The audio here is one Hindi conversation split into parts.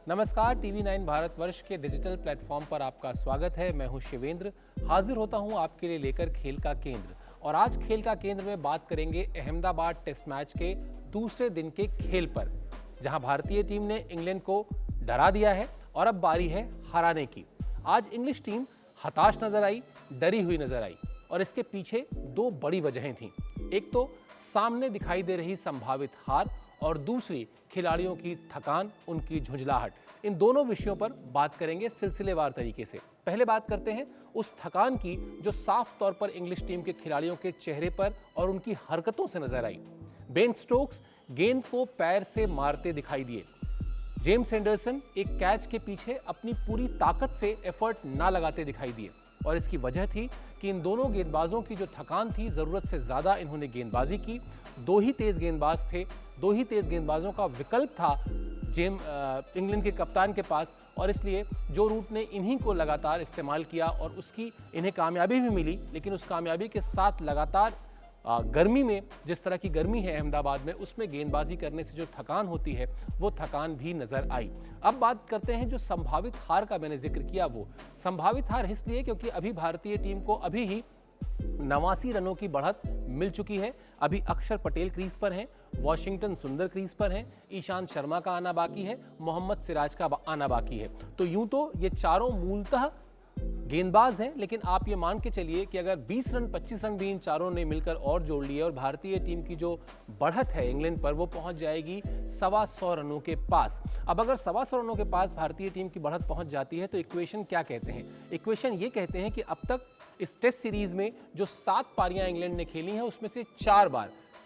नमस्कार, टीवी 9 भारतवर्ष के डिजिटल प्लेटफॉर्म पर आपका स्वागत है। मैं हूं शिवेंद्र, हाजिर होता हूं आपके लिए लेकर खेल का केंद्र। और आज खेल का केंद्र में बात करेंगे अहमदाबाद टेस्ट मैच के दूसरे दिन के खेल पर, जहां भारतीय टीम ने इंग्लैंड को डरा दिया है और अब बारी है हराने की। आज इंग्लिश टीम हताश नजर आई, डरी हुई नजर आई और इसके पीछे दो बड़ी वजहें थीं। एक तो सामने दिखाई दे रही संभावित हार और दूसरी खिलाड़ियों की थकान, उनकी झुंझलाहट। इन दोनों विषयों पर बात करेंगे सिलसिलेवार तरीके से। पहले बात करते हैं उस थकान की जो साफ तौर पर इंग्लिश टीम के खिलाड़ियों के चेहरे पर और उनकी हरकतों से नजर आई। बेन स्टोक्स गेंद को पैर से मारते दिखाई दिए। जेम्स एंडरसन एक कैच के पीछे अपनी पूरी ताकत से एफर्ट ना लगाते दिखाई दिए और इसकी वजह थी कि इन दोनों गेंदबाजों की जो थकान थी, जरूरत से ज्यादा इन्होंने गेंदबाजी की। दो ही तेज गेंदबाज थे, दो ही तेज गेंदबाजों का विकल्प था इंग्लैंड के कप्तान के पास और इसलिए जो रूट ने इन्हीं को लगातार इस्तेमाल किया और उसकी इन्हें कामयाबी भी मिली। लेकिन उस कामयाबी के साथ लगातार गर्मी में, जिस तरह की गर्मी है अहमदाबाद में, उसमें गेंदबाजी करने से जो थकान होती है वो थकान भी नजर आई। अब बात करते हैं जो संभावित हार का मैंने जिक्र किया। वो संभावित हार इसलिए क्योंकि अभी भारतीय टीम को अभी ही 89 रनों की बढ़त मिल चुकी है। अभी अक्षर पटेल क्रीज पर हैं, वॉशिंगटन सुंदर क्रीज पर हैं, ईशांत शर्मा का आना बाकी है, मोहम्मद सिराज का आना बाकी है। तो यूं तो ये चारों मूलतः गेंदबाज हैं, लेकिन आप ये मान के चलिए कि अगर 20 रन 25 रन भी इन चारों ने मिलकर और जोड़ लिए और भारतीय टीम की जो बढ़त है इंग्लैंड पर वो पहुंच जाएगी 125 रनों के पास। अब अगर 125 रनों के पास भारतीय टीम की बढ़त पहुंच जाती है तो इक्वेशन क्या कहते हैं? इक्वेशन ये कहते हैं कि अब तक इस टेस्ट सीरीज में जो 7 पारियां इंग्लैंड ने खेली हैं उसमें से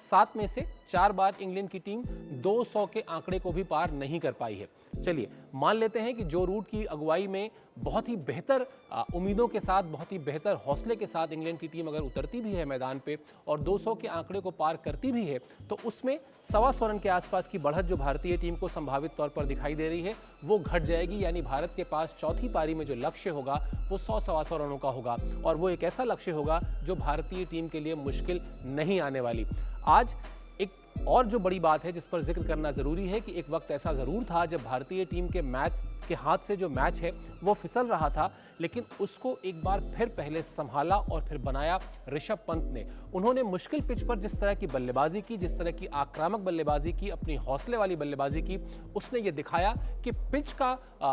7 में से 4 बार इंग्लैंड की टीम 200 के आंकड़े को भी पार नहीं कर पाई है। चलिए मान लेते हैं कि जो रूट की अगुवाई में बहुत ही बेहतर उम्मीदों के साथ, बहुत ही बेहतर हौसले के साथ इंग्लैंड की टीम अगर उतरती भी है मैदान पे और 200 के आंकड़े को पार करती भी है तो उसमें 125 रन के आसपास की बढ़त जो भारतीय टीम को संभावित तौर पर दिखाई दे रही है वो घट जाएगी। यानी भारत के पास चौथी पारी में जो लक्ष्य होगा वो 100-125 रनों का होगा और वो एक ऐसा लक्ष्य होगा जो भारतीय टीम के लिए मुश्किल नहीं आने वाली। आज एक और जो बड़ी बात है जिस पर जिक्र करना जरूरी है कि एक वक्त ऐसा जरूर था जब भारतीय टीम के मैच के हाथ से जो मैच है वो फिसल रहा था, लेकिन उसको एक बार फिर पहले संभाला और फिर बनाया ऋषभ पंत ने। उन्होंने मुश्किल पिच पर जिस तरह की बल्लेबाजी की, जिस तरह की आक्रामक बल्लेबाजी की, अपनी हौसले वाली बल्लेबाजी की, उसने ये दिखाया कि पिच का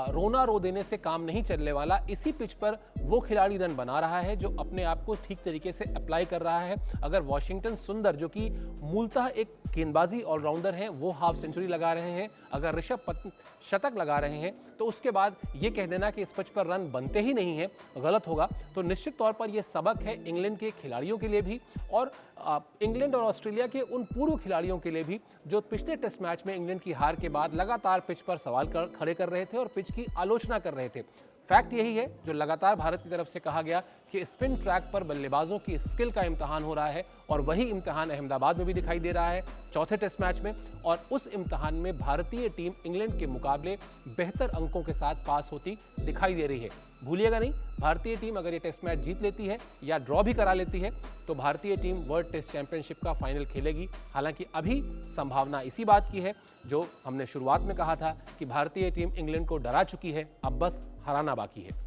रोना रो देने से काम नहीं चलने वाला। इसी पिच पर वो खिलाड़ी रन बना रहा है जो अपने आप को ठीक तरीके से अप्लाई कर रहा है। अगर वॉशिंगटन सुंदर, जो कि मूलतः एक गेंदबाजी ऑलराउंडर हैं, वो हाफ सेंचुरी लगा रहे हैं, अगर ऋषभ पंत शतक लगा रहे हैं तो उसके बाद ये कह देना कि इस पिच पर रन बनते ही नहीं है गलत होगा। तो निश्चित तौर पर यह सबक है इंग्लैंड के खिलाड़ियों के लिए भी और इंग्लैंड और ऑस्ट्रेलिया के उन पूर्व खिलाड़ियों के लिए भी जो पिछले टेस्ट मैच में इंग्लैंड की हार के बाद लगातार पिच पर सवाल खड़े कर रहे थे और पिच की आलोचना कर रहे थे। फैक्ट यही है जो लगातार भारत की तरफ से कहा गया कि स्पिन ट्रैक पर बल्लेबाजों की स्किल का इम्तिहान हो रहा है और वही इम्तिहान अहमदाबाद में भी दिखाई दे रहा है चौथे टेस्ट मैच में। और उस इम्तिहान में भारतीय टीम इंग्लैंड के मुकाबले बेहतर अंकों के साथ पास होती दिखाई दे रही है। भूलिएगा नहीं, भारतीय टीम अगर ये टेस्ट मैच जीत लेती है या ड्रॉ भी करा लेती है तो भारतीय टीम वर्ल्ड टेस्ट चैंपियनशिप का फाइनल खेलेगी। हालांकि अभी संभावना इसी बात की है जो हमने शुरुआत में कहा था कि भारतीय टीम इंग्लैंड को डरा चुकी है, अब बस हराना बाकी है।